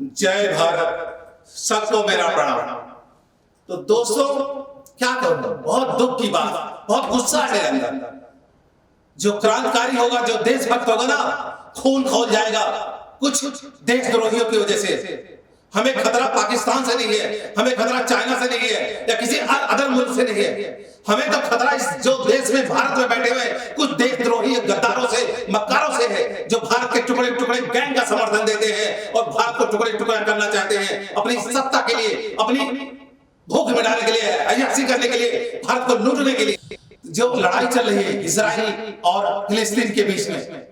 जय भारत, सबको मेरा प्रणाम। तो दोस्तों क्या कहूं, बहुत दुख की बात, बहुत गुस्सा है मेरे अंदर। जो क्रांतिकारी होगा, जो देशभक्त होगा ना, खून खौल जाएगा कुछ देशद्रोहियों की वजह से। हमें खतरा पाकिस्तान से नहीं है, हमें खतरा चाइना से नहीं है या किसी अदर मुल्क से नहीं है। हमें तो खतरा इस जो देश में भारत में बैठे हुए कुछ देशद्रोही गद्दारों से, मक्कारों से है, जो भारत के टुकड़े टुकड़े गैंग का समर्थन देते हैं और भारत को टुकड़े टुकड़े करना चाहते हैं अपनी सत्ता के लिए, अपनी भूख मिटाने के लिए, अय्याशी करने के लिए, भारत को लूटने के लिए। जो लड़ाई चल रही है इजराइल और फिलिस्तीन के बीच में,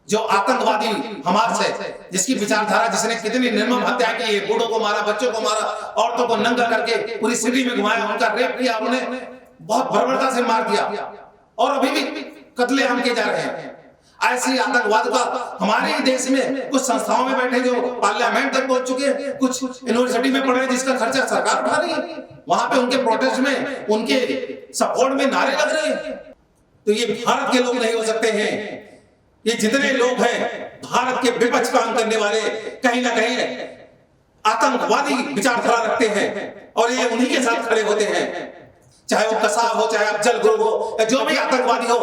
जो आतंकवादी हमास है, जिसकी विचारधारा, जिसने कितनी निर्मम हत्या की है, बूढ़ों को मारा, बच्चों को मारा, औरतों को नंगा करके पूरी सिटी में घुमाया, उनका रेप किया, उन्हें बहुत बर्बरता से मार दिया और अभी भी कत्लेआम किए जा रहे हैं। ऐसी आतंकवाद का हमारे ही देश में कुछ संस्थाओं में बैठे जो पार्लियामेंट तक पहुंच चुके हैं, कुछ यूनिवर्सिटी में पढ़ रहे हैं जिसका खर्चा सरकार उठा रही है, वहां पे उनके प्रोटेस्ट में, उनके सपोर्ट में नारे लग रहे हैं। तो ये भारत के लोग नहीं हो सकते हैं। ये जितने लोग हैं भारत के विपक्ष काम करने वाले, कहीं ना कहीं आतंकवादी विचारधारा रखते हैं और ये उन्हीं के साथ खड़े होते हैं। चाहे वो कसाब हो, चाहे अफजल गुरु हो, या जो भी आतंकवादी हो,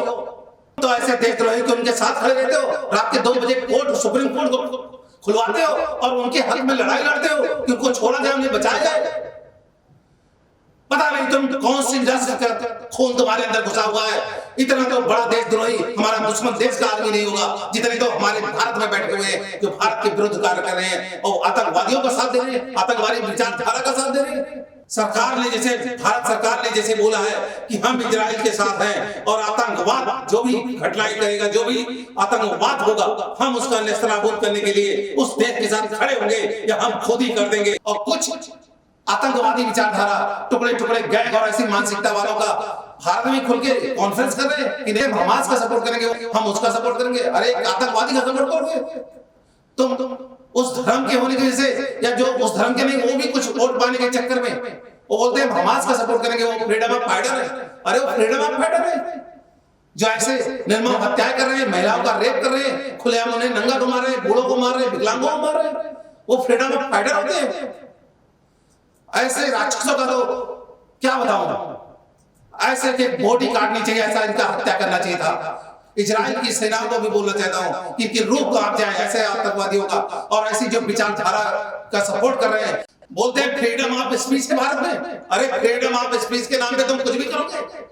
तो ऐसे देशद्रोही के उनके साथ खड़े रहते हो। रात के 2 बजे कोर्ट, सुप्रीम कोर्ट को खुलवाते हो और उनके हक में लड़ाई लड़ते हो कि उनको छोड़ा जाए, उन्हें बचाया जाए। पता नहीं तुम कौन सी खून तुम्हारे अंदर घुसा हुआ है। इतना तो बड़ा देशद्रोही हमारा दुश्मन देश का आदमी नहीं होगा जितने तो हमारे भारत में बैठे हुए हैं, जो भारत के विरुद्ध कार्य कर रहे हैं और आतंकवादियों का साथ दे रहे हैं, आतंकवादी विचारधारा का साथ दे रहे हैं। सरकार ने जैसे, भारत सरकार ने जैसे बोला है कि हम इजराइल के साथ हैं और आतंकवाद जो भी घटनाएं करेगा, जो भी आतंकवाद होगा, हम उसका नेस्तनाबूद करने के लिए उस देश के साथ खड़े होंगे या हम खुद ही कर देंगे। और कुछ आतंकवादी विचारधारा, टुकड़े टुकड़े गैंग और ऐसी मानसिकता वालों का भारत में खुल के कॉन्फ्रेंस कर रहे हैं कि नहीं, हमास का सपोर्ट करेंगे, हम उसका सपोर्ट करेंगे। अरे आतंकवादी का सपोर्ट करोगे तुम उस धर्म के होने की वजह से, या जो उस धर्म के नहीं, वो भी कुछ वोट पाने के चक्कर में वो बोलते हैं हमास का सपोर्ट करेंगे, वो फ्रीडम ऑफ फाइटर है। अरे वो फ्रीडम ऑफ फाइटर है जो ऐसे निर्मम हत्याएं कर रहे हैं, महिलाओं का रेप कर रहे हैं, खुलेआम उन्हें नंगा को मार रहे हैं, बूढ़ों को मार रहे हैं, विकलांगों को मार रहे हैं, वो फ्रीडम ऑफ फाइटर होते हैं। ऐसे राक्षसों का तो क्या बताऊं, ऐसे के बॉडी काटनी चाहिए, ऐसा इनका हत्या करना चाहिए था। इजराइल की सेना को भी बोलना चाहता हूं कि इनकी रूह कांप जाए ऐसे आतंकवादियों का और ऐसी जो विचारधारा का सपोर्ट कर रहे हैं। बोलते हैं फ्रीडम ऑफ स्पीच है भारत में। अरे फ्रीडम ऑफ स्पीच के नाम पे तुम कुछ भी करोगे।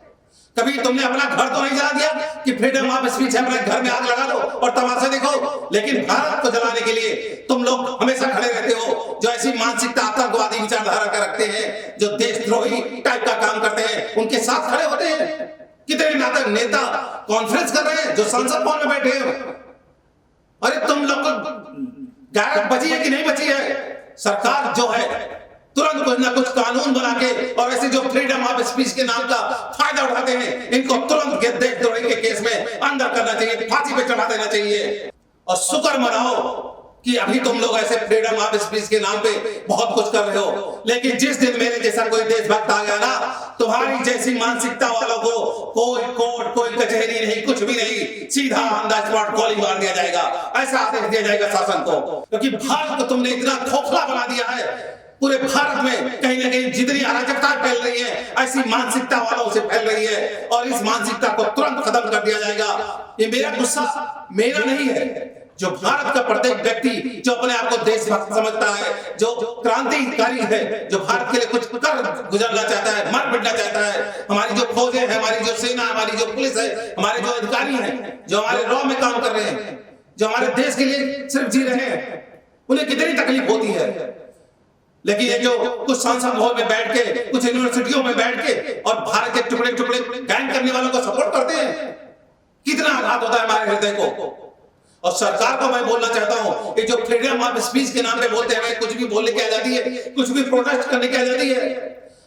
कभी तुमने अपना घर तो नहीं जला दिया कि फ्रीडम ऑफ स्पीच है, अपने घर में आग लगा लो और तमाशा देखो, लेकिन भारत को जलाने के लिए तुम लोग हमेशा खड़े रहते हो। जो ऐसी मानसिकता आतंकवादी विचारधारा का रखते हैं, जो देशद्रोही टाइप का काम करते हैं, उनके साथ खड़े होते हैं। कितने नाटक नेता कॉन्फ्रेंस कर रहे हैं जो संसद भवन में बैठे हैं। अरे तुम लोग को गैरत बची है कि नहीं बची है? सरकार जो है तुरंत कुछ ना कुछ कानून बना के और ऐसे जो फ्रीडम ऑफ स्पीच के नाम का फायदा उठाते हैं, इनको तुरंत देशद्रोही के केस में अंदर करना चाहिए, फांसी पे चढ़ा देना चाहिए। और शुक्र मनाओ कि अभी तुम लोग ऐसे फ्रीडम ऑफ स्पीच के नाम पे बहुत कुछ कर रहे हो, लेकिन जिस दिन मेरे जैसा कोई देशभक्त आ गया ना, तुम्हारी जैसी मानसिकता वालों को कोई कोर्ट, कोई कचहरी नहीं, कुछ भी नहीं, सीधा ऑन द स्पॉट गोली मार दिया जाएगा। ऐसा आदेश दिया जाएगा शासन को, क्योंकि भारत को तुमने इतना खोखला बना दिया है। पूरे भारत में कहीं ना कहीं जितनी अराजकता फैल रही है, ऐसी मानसिकता वालों से फैल रही है और इस मानसिकता को तुरंत खत्म कर दिया जाएगा। ये मेरा गुस्सा मेरा नहीं है, जो भारत का प्रत्येक व्यक्ति जो अपने आप को देशभक्त समझता है, जो क्रांतिकारी है, जो भारत के लिए कुछ कर गुजरना चाहता है, मर मिटना चाहता है। हमारी जो फौजें हैं, हमारी जो सेना, हमारी जो पुलिस है, हमारे जो अधिकारी हैं, जो हमारे रॉ में काम कर रहे हैं, जो हमारे देश के लिए सिर्फ जी रहे हैं, उन्हें कितनी तकलीफ होती है। लेकिन ये जो कुछ संसद भवन में बैठ के, कुछ यूनिवर्सिटियों में बैठ के और भारत के टुकड़े टुकड़े गैंग करने वालों को सपोर्ट करते हैं, कितना आघात होता है हमारे हृदय को। और सरकार को मैं बोलना चाहता हूं, ये जो फ्रीडम ऑफ स्पीच के नाम पे बोलते हैं, कुछ भी बोलने की आजादी है, कुछ भी प्रोटेस्ट करने की आजादी है।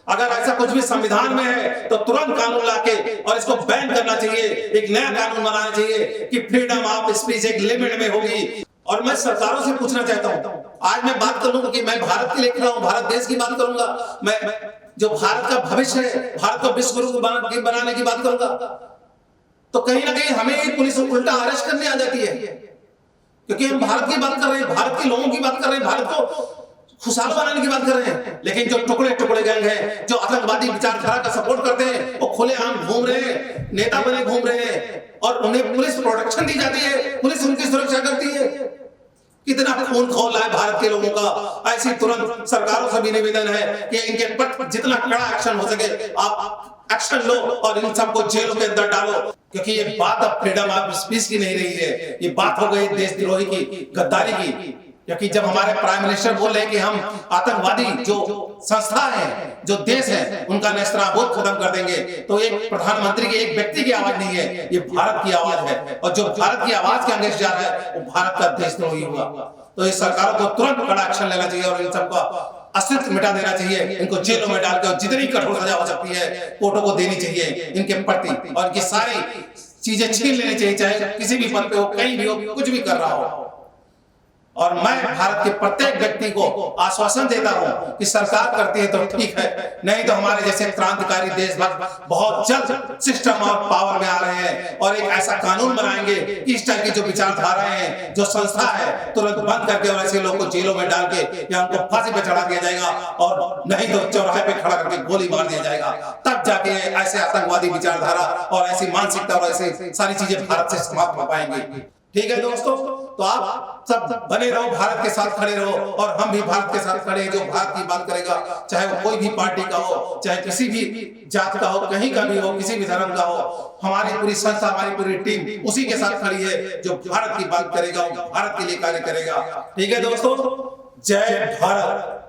अगर ऐसा कुछ भी संविधान में है तो तुरंत कानून लाके और इसको बैन करना चाहिए। एक नया कानून बनाना चाहिए कि फ्रीडम ऑफ स्पीच एक लिमिट में होगी। और मैं सरकारों से पूछना चाहता हूं, आज मैं बात करूंगा कि मैं भारत की लिख रहा हूं, भारत देश की बात करूंगा, मैं जो भारत का भविष्य है, भारत को विश्व गुरु बनाने की बात करूंगा, तो कहीं ना कहीं हमें पुलिस उल्टा अरेस्ट करने आ जाती है। क्योंकि हम भारत की बात कर रहे हैं, भारत के लोगों की बात कर रहे हैं, भारत को खुशहाल बनाने की बात कर रहे हैं। लेकिन जो टुकड़े टुकड़े गैंग हैं, जो आतंकवादी विचारधारा का सपोर्ट करते हैं, वो खुलेआम घूम रहे हैं, नेता बने घूम रहे हैं और उन्हें पुलिस प्रोटेक्शन दी जाती है, पुलिस उनकी सुरक्षा करती है। कितना खून खौल रहा है भारत के लोगों का। ऐसी तुरंत सरकारों से भी निवेदन है कि इनके पर जितना कड़ा एक्शन हो सके आप एक्शन लो और इन सबको जेलों के अंदर डालो, क्योंकि ये बात अब फ्रीडम ऑफ स्पीच की नहीं रही है, ये बात हो गई देशद्रोही की, गद्दारी की। क्योंकि जब हमारे प्राइम मिनिस्टर बोल रहे हैं कि हम आतंकवादी जो संस्था है, जो देश है, उनका नेस्तनाबूद खत्म कर देंगे, तो एक प्रधानमंत्री की, एक व्यक्ति की आवाज नहीं है, ये भारत की आवाज है। और जो भारत की आवाज के अंग्रेज जा रहा है वो भारत का देशद्रोही हुआ। तो इस सरकार को तुरंत कड़ा एक्शन लेना चाहिए और इन सबका अस्तित्व मिटा देना चाहिए। इनको जेलों में डालकर जितनी कठोर सजा हो सकती है कोर्टों को देनी चाहिए इनके प्रति, और इनकी सारी चीजें छीन लेनी चाहिए, चाहे किसी भी पद पे हो, कहीं भी हो, कुछ भी कर रहा हो। और मैं भारत के प्रत्येक व्यक्ति को आश्वासन देता हूं कि सरकार करती है तो ठीक है, नहीं तो हमारे जैसे क्रांतिकारी देशभक्त बहुत जल्द सिस्टम और पावर में आ रहे हैं और एक ऐसा कानून बनाएंगे कि इस टाइप की जो विचारधाराएं हैं, जो संस्था है, तुरंत बंद करके और ऐसे लोगों को जेलों में डाल के या उनको फांसी पे चढ़ा दिया जाएगा, और नहीं तो चौराहे पे खड़ा करके गोली मार दिया जाएगा। तब जाके ऐसे आतंकवादी विचारधारा और ऐसी मानसिकता और ऐसी सारी चीजें भारत से समाप्त हो पाएंगी। ठीक है दोस्तों, तो आप सब बने रहो, भारत के साथ खड़े रहो, और हम भी भारत के साथ खड़े हैं। जो भारत की बात करेगा, चाहे वो कोई भी पार्टी का हो, चाहे किसी भी जात का हो, कहीं का भी हो, किसी भी धर्म का हो, हमारी पूरी संस्था, हमारी पूरी टीम उसी के साथ खड़ी है जो भारत की बात करेगा, भारत के लिए कार्य करेगा। ठीक है दोस्तों, जय भारत।